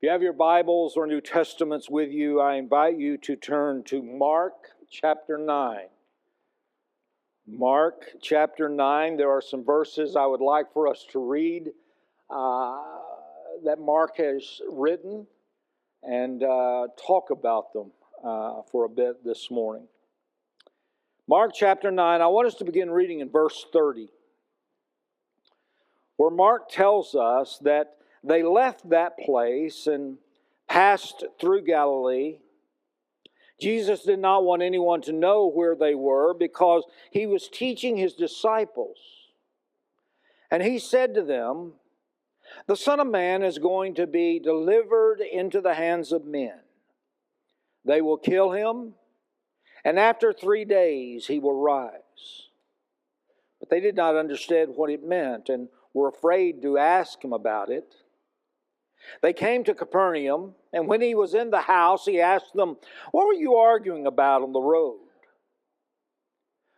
If you have your Bibles or New Testaments with you, I invite you to turn to Mark chapter 9. Mark chapter 9, there are some verses I would like for us to read that Mark has written and talk about them for a bit this morning. Mark chapter 9, I want us to begin reading in verse 30, where Mark tells us that they left that place and passed through Galilee. Jesus did not want anyone to know where they were because he was teaching his disciples. And he said to them, "The Son of Man is going to be delivered into the hands of men. They will kill him, and after 3 days he will rise." But they did not understand what it meant and were afraid to ask him about it. They came to Capernaum, and when he was in the house, he asked them, "What were you arguing about on the road?"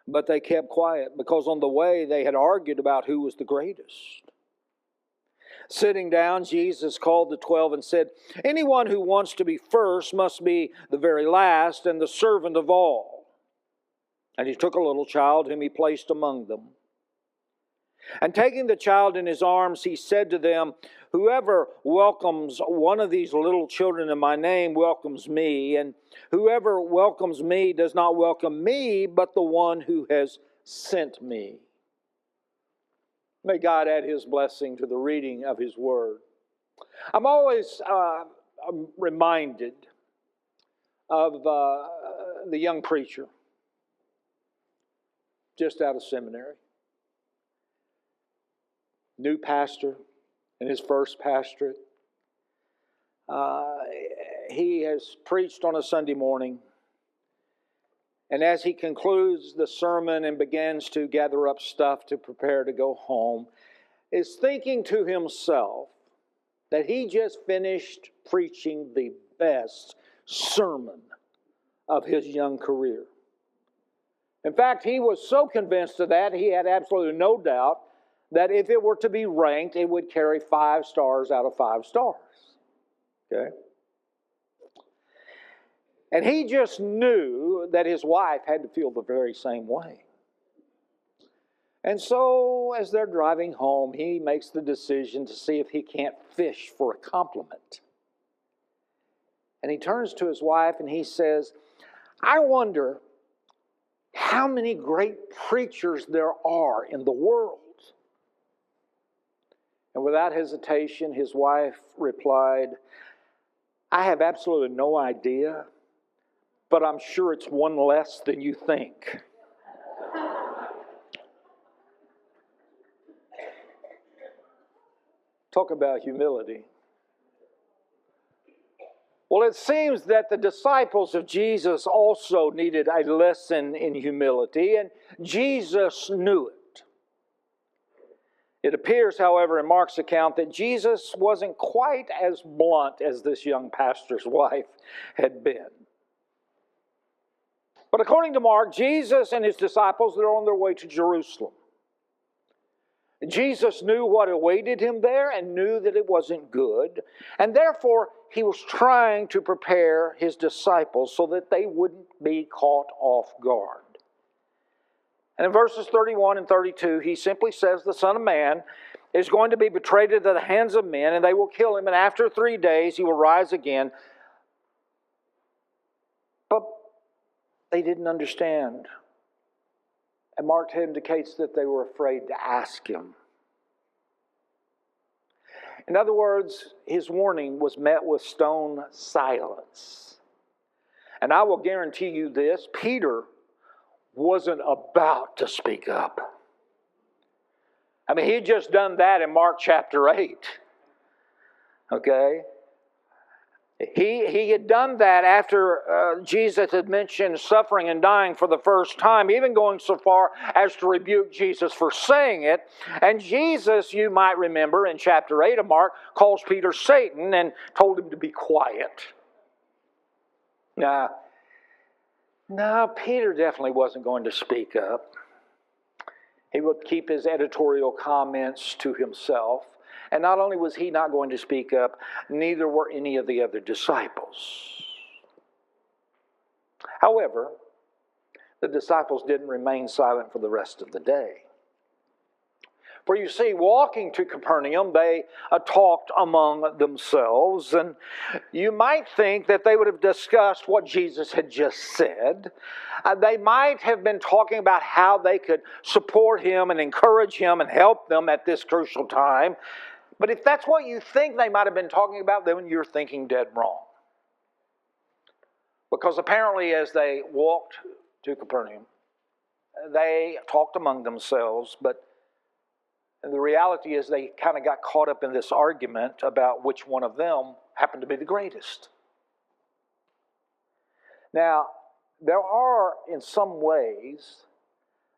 But they kept quiet, because on the way they had argued about who was the greatest. Sitting down, Jesus called the 12 and said, "Anyone who wants to be first must be the very last and the servant of all." And he took a little child whom he placed among them. And taking the child in his arms, he said to them, "Whoever welcomes one of these little children in my name welcomes me, and whoever welcomes me does not welcome me, but the one who has sent me." May God add his blessing to the reading of his word. I'm always reminded of the young preacher just out of seminary. New pastor in his first pastorate. He has preached on a Sunday morning. And as he concludes the sermon and begins to gather up stuff to prepare to go home, is thinking to himself that he just finished preaching the best sermon of his young career. In fact, he was so convinced of that, he had absolutely no doubt that if it were to be ranked, it would carry 5 stars out of 5 stars. Okay? And he just knew that his wife had to feel the very same way. And so, as they're driving home, he makes the decision to see if he can't fish for a compliment. And he turns to his wife and he says, "I wonder how many great preachers there are in the world." And without hesitation, his wife replied, "I have absolutely no idea, but I'm sure it's one less than you think." Talk about humility. Well, it seems that the disciples of Jesus also needed a lesson in humility, and Jesus knew it. It appears, however, in Mark's account that Jesus wasn't quite as blunt as this young pastor's wife had been. But according to Mark, Jesus and his disciples, they're on their way to Jerusalem. Jesus knew what awaited him there and knew that it wasn't good. And therefore, he was trying to prepare his disciples so that they wouldn't be caught off guard. And in verses 31 and 32, he simply says the Son of Man is going to be betrayed into the hands of men, and they will kill him, and after 3 days he will rise again. But they didn't understand. And Mark indicates that they were afraid to ask him. In other words, his warning was met with stone silence. And I will guarantee you this, Peter wasn't about to speak up. I mean, he had just done that in Mark chapter 8. Okay? He had done that after Jesus had mentioned suffering and dying for the first time, even going so far as to rebuke Jesus for saying it. And Jesus, you might remember in chapter 8 of Mark, calls Peter Satan and told him to be quiet. Now, Peter definitely wasn't going to speak up. He would keep his editorial comments to himself. And not only was he not going to speak up, neither were any of the other disciples. However, the disciples didn't remain silent for the rest of the day. For you see, walking to Capernaum, they talked among themselves, and you might think that they would have discussed what Jesus had just said. They might have been talking about how they could support him and encourage him and help them at this crucial time. But if that's what you think they might have been talking about, then you're thinking dead wrong. Because apparently as they walked to Capernaum, they talked among themselves, but the reality is they kind of got caught up in this argument about which one of them happened to be the greatest. Now, there are, in some ways,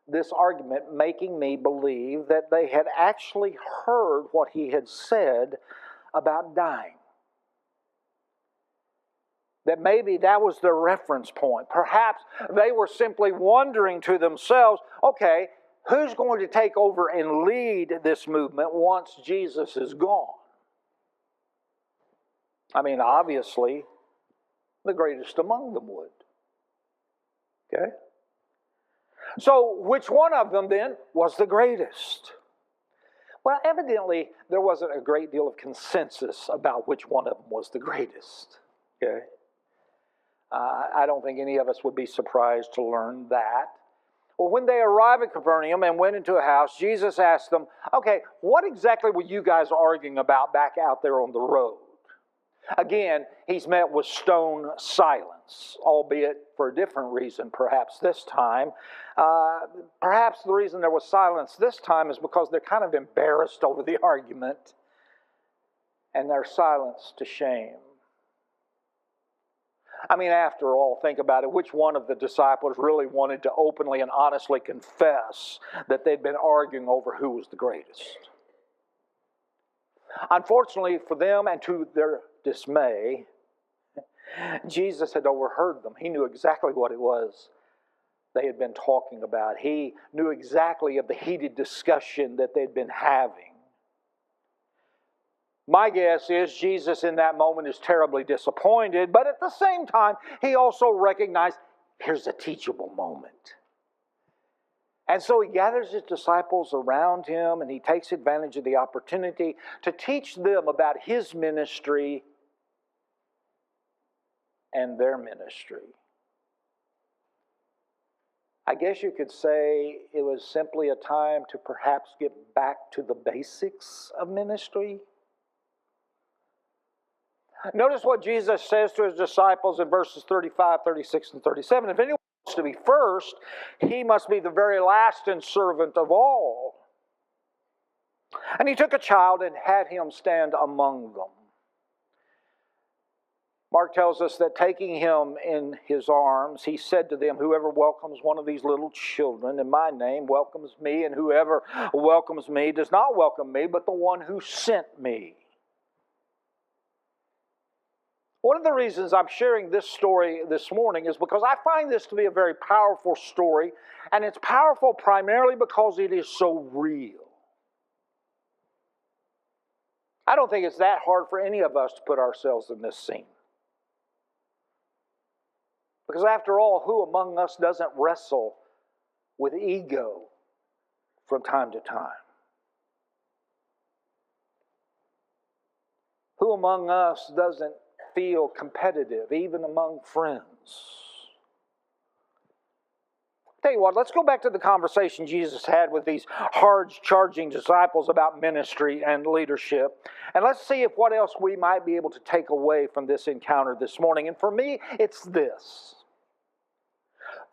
this argument making me believe that they had actually heard what he had said about dying. That maybe that was their reference point. Perhaps they were simply wondering to themselves, okay, who's going to take over and lead this movement once Jesus is gone? I mean, obviously, the greatest among them would. Okay? So, which one of them then was the greatest? Well, evidently, there wasn't a great deal of consensus about which one of them was the greatest. Okay? I don't think any of us would be surprised to learn that. Well, when they arrived at Capernaum and went into a house, Jesus asked them, okay, what exactly were you guys arguing about back out there on the road? Again, he's met with stone silence, albeit for a different reason perhaps this time. Perhaps the reason there was silence this time is because they're kind of embarrassed over the argument, and they're silenced to shame. I mean, after all, think about it. Which one of the disciples really wanted to openly and honestly confess that they'd been arguing over who was the greatest? Unfortunately for them and to their dismay, Jesus had overheard them. He knew exactly what it was they had been talking about. He knew exactly of the heated discussion that they'd been having. My guess is Jesus in that moment is terribly disappointed, but at the same time, he also recognized here's a teachable moment. And so he gathers his disciples around him and he takes advantage of the opportunity to teach them about his ministry and their ministry. I guess you could say it was simply a time to perhaps get back to the basics of ministry. Notice what Jesus says to his disciples in verses 35, 36, and 37. If anyone wants to be first, he must be the very last and servant of all. And he took a child and had him stand among them. Mark tells us that taking him in his arms, he said to them, whoever welcomes one of these little children in my name welcomes me, and whoever welcomes me does not welcome me, but the one who sent me. One of the reasons I'm sharing this story this morning is because I find this to be a very powerful story, and it's powerful primarily because it is so real. I don't think it's that hard for any of us to put ourselves in this scene. Because after all, who among us doesn't wrestle with ego from time to time? Who among us doesn't feel competitive, even among friends? Tell you what, let's go back to the conversation Jesus had with these hard-charging disciples about ministry and leadership. And let's see if what else we might be able to take away from this encounter this morning. And for me, it's this.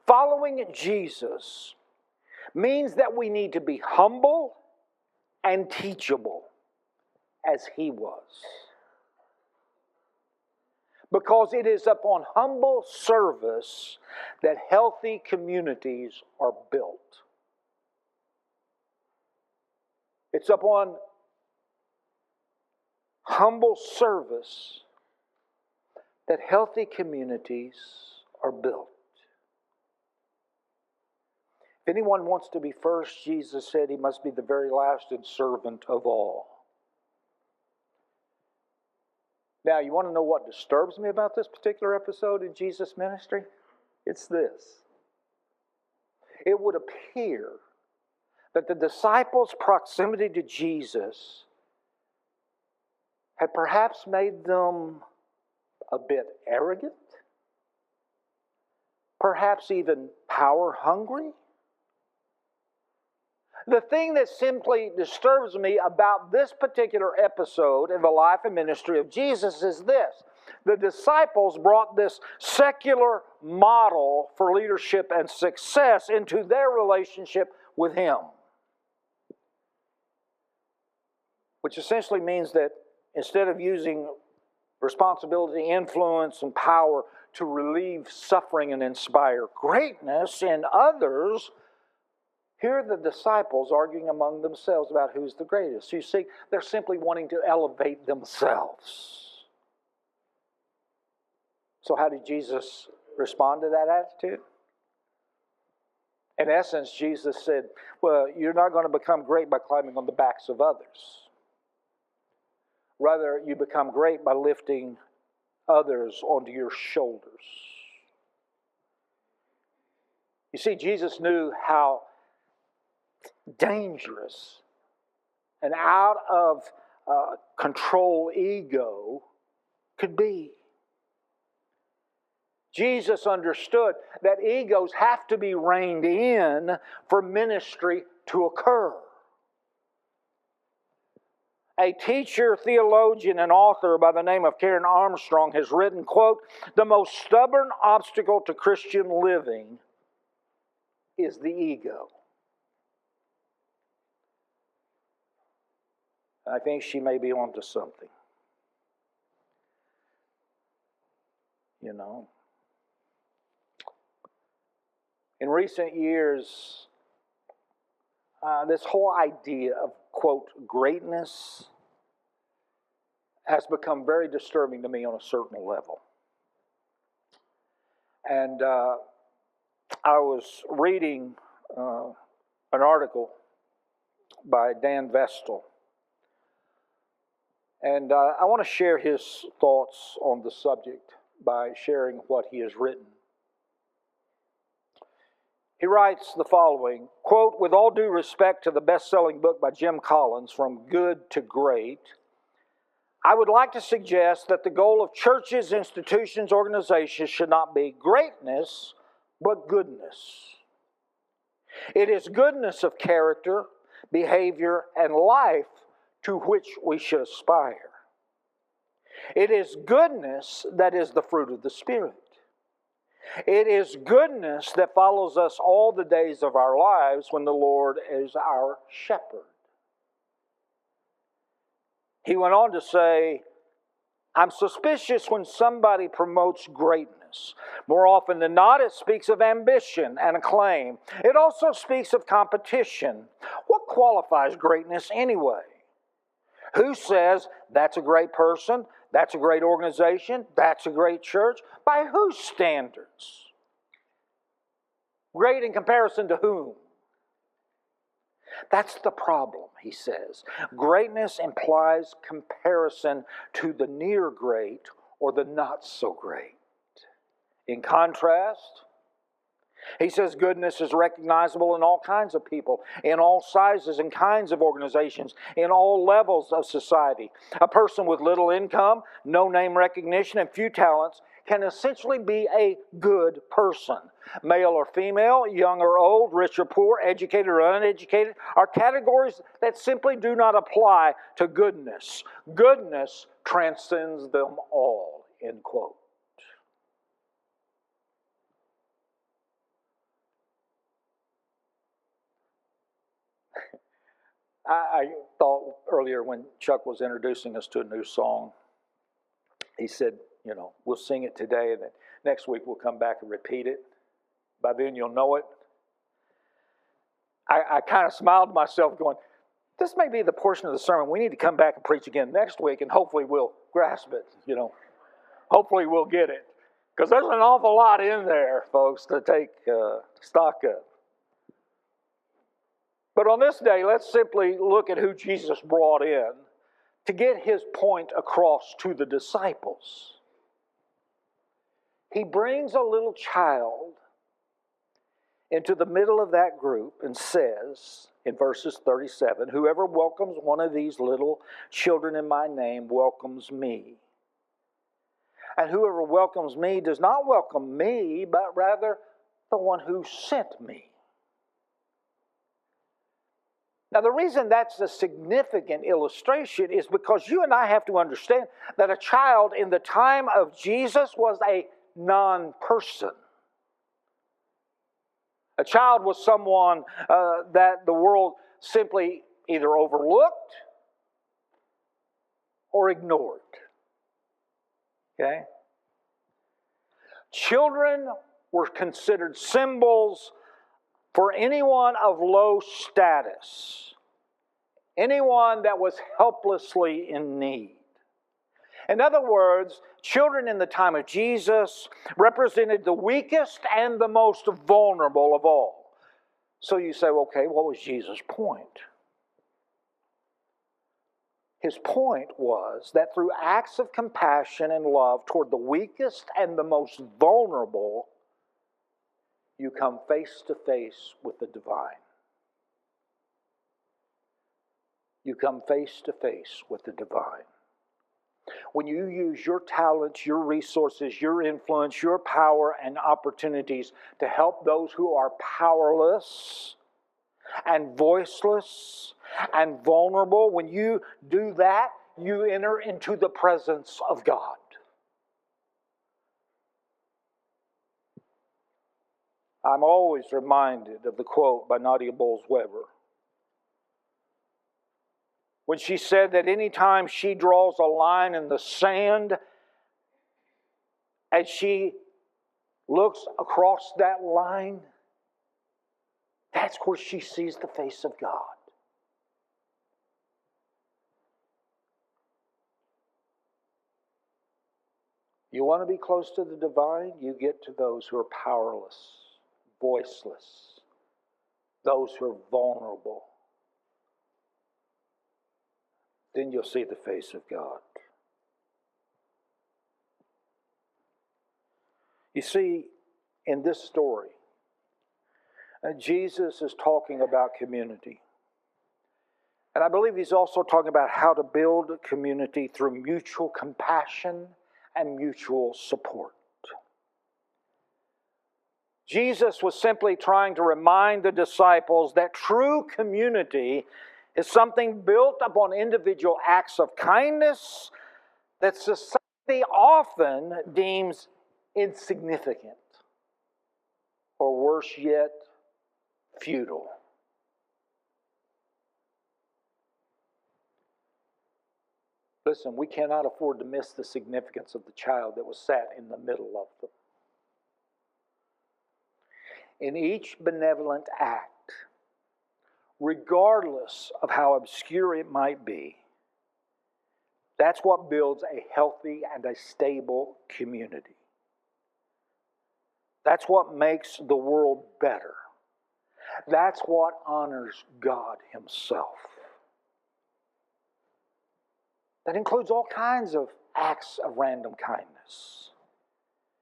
Following Jesus means that we need to be humble and teachable as he was. Because it is upon humble service that healthy communities are built. It's upon humble service that healthy communities are built. If anyone wants to be first, Jesus said he must be the very last and servant of all. Now, you want to know what disturbs me about this particular episode in Jesus' ministry? It's this. It would appear that the disciples' proximity to Jesus had perhaps made them a bit arrogant, perhaps even power hungry. The thing that simply disturbs me about this particular episode in the life and ministry of Jesus is this. The disciples brought this secular model for leadership and success into their relationship with Him. Which essentially means that instead of using responsibility, influence, and power to relieve suffering and inspire greatness in others, here are the disciples arguing among themselves about who's the greatest. You see, they're simply wanting to elevate themselves. So how did Jesus respond to that attitude? In essence, Jesus said, well, you're not going to become great by climbing on the backs of others. Rather, you become great by lifting others onto your shoulders. You see, Jesus knew how dangerous and out of control ego could be. Jesus understood that egos have to be reined in for ministry to occur. A teacher, theologian, and author by the name of Karen Armstrong has written, quote, "The most stubborn obstacle to Christian living is the ego." I think she may be onto something. You know. In recent years, this whole idea of, quote, greatness has become very disturbing to me on a certain level. And I was reading an article by Dan Vestal. And I want to share his thoughts on the subject by sharing what he has written. He writes the following, quote, "With all due respect to the best-selling book by Jim Collins, From Good to Great, I would like to suggest that the goal of churches, institutions, organizations should not be greatness, but goodness. It is goodness of character, behavior, and life to which we should aspire. It is goodness that is the fruit of the Spirit. It is goodness that follows us all the days of our lives when the Lord is our shepherd." He went on to say, "I'm suspicious when somebody promotes greatness. More often than not, it speaks of ambition and acclaim. It also speaks of competition. What qualifies greatness anyway? Who says that's a great person, that's a great organization, that's a great church? By whose standards? Great in comparison to whom?" That's the problem, he says. Greatness implies comparison to the near great or the not so great. In contrast, he says goodness is recognizable in all kinds of people, in all sizes and kinds of organizations, in all levels of society. A person with little income, no name recognition, and few talents can essentially be a good person. Male or female, young or old, rich or poor, educated or uneducated, are categories that simply do not apply to goodness. Goodness transcends them all, end quote. I thought earlier when Chuck was introducing us to a new song, he said, we'll sing it today and then next week we'll come back and repeat it. By then you'll know it. I kind of smiled to myself going, this may be the portion of the sermon we need to come back and preach again next week and hopefully we'll grasp it, Hopefully we'll get it. Because there's an awful lot in there, folks, to take stock of. But on this day, let's simply look at who Jesus brought in to get his point across to the disciples. He brings a little child into the middle of that group and says in verses 37, "Whoever welcomes one of these little children in my name welcomes me. And whoever welcomes me does not welcome me, but rather the one who sent me." Now, the reason that's a significant illustration is because you and I have to understand that a child in the time of Jesus was a non-person. A child was someone that the world simply either overlooked or ignored. Okay? Children were considered symbols for anyone of low status, anyone that was helplessly in need. In other words, children in the time of Jesus represented the weakest and the most vulnerable of all. So you say, okay, what was Jesus' point? His point was that through acts of compassion and love toward the weakest and the most vulnerable, you come face to face with the divine. You come face to face with the divine. When you use your talents, your resources, your influence, your power and opportunities to help those who are powerless and voiceless and vulnerable, when you do that, you enter into the presence of God. I'm always reminded of the quote by Nadia Bolz-Weber, when she said that anytime she draws a line in the sand, as she looks across that line, that's where she sees the face of God. You want to be close to the divine? You get to those who are powerless, voiceless, those who are vulnerable. Then you'll see the face of God. You see, in this story, Jesus is talking about community. And I believe he's also talking about how to build a community through mutual compassion and mutual support. Jesus was simply trying to remind the disciples that true community is something built upon individual acts of kindness that society often deems insignificant, or worse yet, futile. Listen, we cannot afford to miss the significance of the child that was sat in the middle of them. In each benevolent act, regardless of how obscure it might be, that's what builds a healthy and a stable community. That's what makes the world better. That's what honors God Himself. That includes all kinds of acts of random kindness.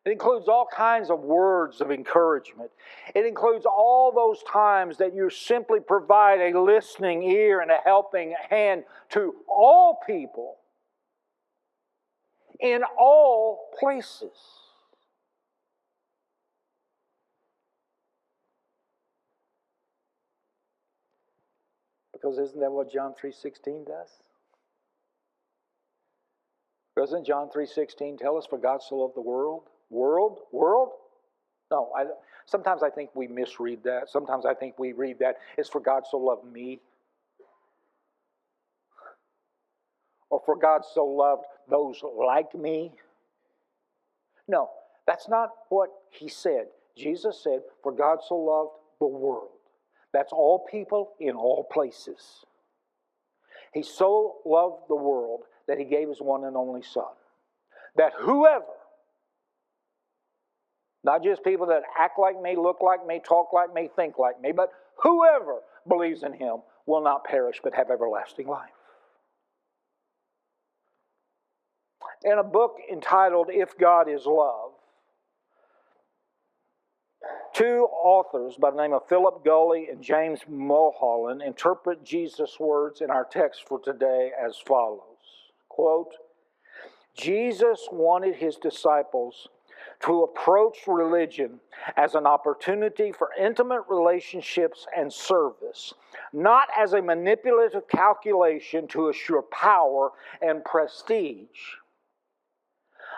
It includes all kinds of words of encouragement. It includes all those times that you simply provide a listening ear and a helping hand to all people in all places. Because isn't that what John 3:16 does? Doesn't John 3:16 tell us, for God so loved the world? World? No, sometimes I think we misread that. Sometimes I think we read that, it's for God so loved me. Or for God so loved those like me. No, that's not what He said. Jesus said, for God so loved the world. That's all people in all places. He so loved the world that He gave His one and only Son. That whoever, not just people that act like me, look like me, talk like me, think like me, but whoever believes in Him will not perish but have everlasting life. In a book entitled If God is Love, two authors by the name of Philip Gulley and James Mulholland interpret Jesus' words in our text for today as follows. Quote, Jesus wanted his disciples to approach religion as an opportunity for intimate relationships and service, not as a manipulative calculation to assure power and prestige.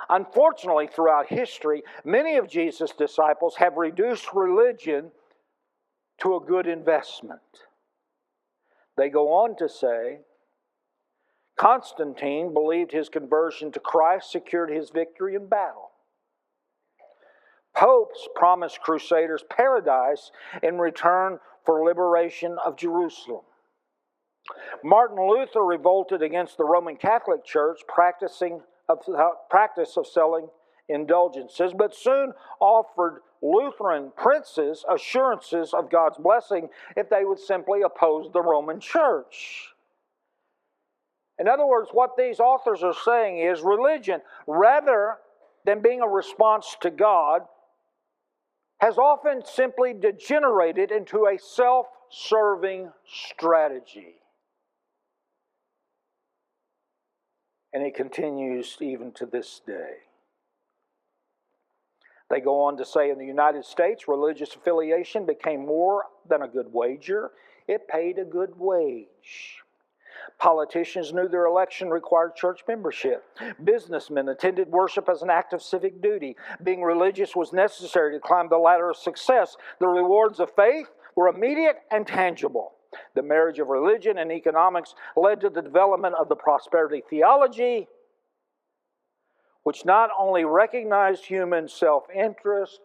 Unfortunately, throughout history, many of Jesus' disciples have reduced religion to a good investment. They go on to say, Constantine believed his conversion to Christ secured his victory in battle. Popes promised crusaders paradise in return for liberation of Jerusalem. Martin Luther revolted against the Roman Catholic Church practice of selling indulgences, but soon offered Lutheran princes assurances of God's blessing if they would simply oppose the Roman Church. In other words, what these authors are saying is religion, rather than being a response to God, has often simply degenerated into a self-serving strategy. And it continues even to this day. They go on to say in the United States, religious affiliation became more than a good wager. It paid a good wage. Politicians knew their election required church membership. Businessmen attended worship as an act of civic duty. Being religious was necessary to climb the ladder of success. The rewards of faith were immediate and tangible. The marriage of religion and economics led to the development of the prosperity theology, which not only recognized human self-interest,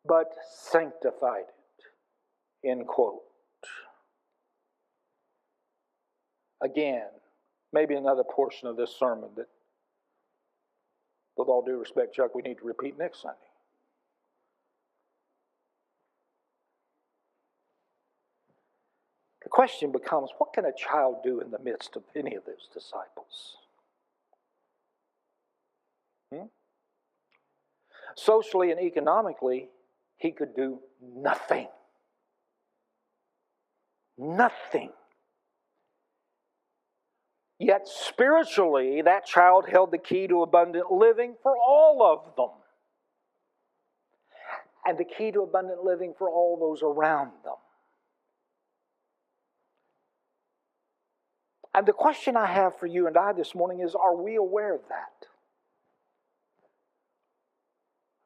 but sanctified it. End quote. Again, maybe another portion of this sermon that, with all due respect, Chuck, we need to repeat next Sunday. The question becomes, what can a child do in the midst of any of those disciples? Socially and economically, he could do nothing. Nothing. Yet spiritually, that child held the key to abundant living for all of them. And the key to abundant living for all those around them. And the question I have for you and I this morning is, are we aware of that?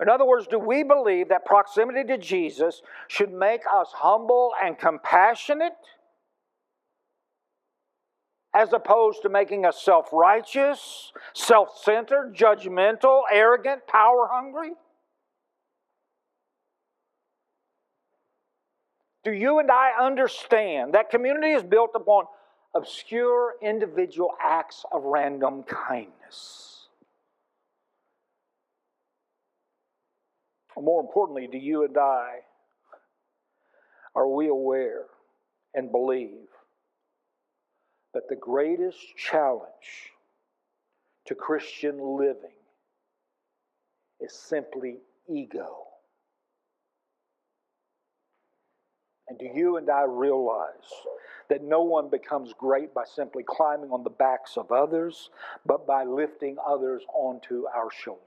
In other words, do we believe that proximity to Jesus should make us humble and compassionate, as opposed to making us self-righteous, self-centered, judgmental, arrogant, power-hungry? Do you and I understand that community is built upon obscure individual acts of random kindness? Or more importantly, do you and I, are we aware and believe that the greatest challenge to Christian living is simply ego? And do you and I realize that no one becomes great by simply climbing on the backs of others, but by lifting others onto our shoulders?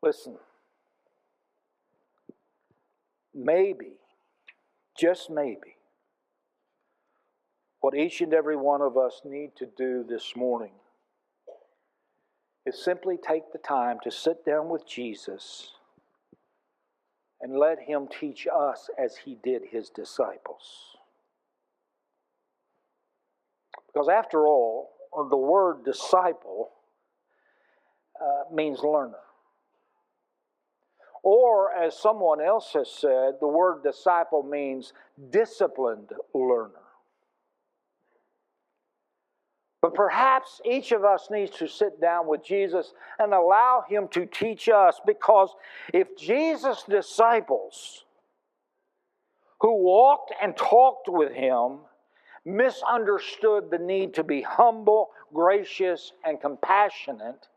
Listen, maybe, just maybe, what each and every one of us need to do this morning is simply take the time to sit down with Jesus and let Him teach us as He did His disciples. Because after all, the word disciple means learner. Or, as someone else has said, the word disciple means disciplined learner. But perhaps each of us needs to sit down with Jesus and allow Him to teach us, because if Jesus' disciples who walked and talked with Him misunderstood the need to be humble, gracious, and compassionate,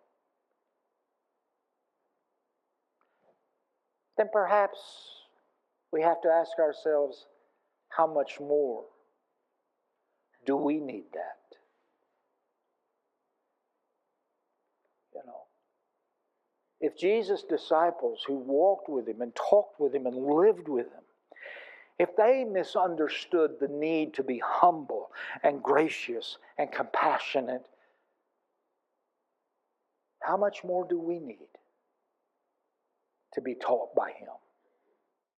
then perhaps we have to ask ourselves, how much more do we need that? You know, if Jesus' disciples who walked with him and talked with him and lived with him, if they misunderstood the need to be humble and gracious and compassionate, how much more do we need to be taught by him?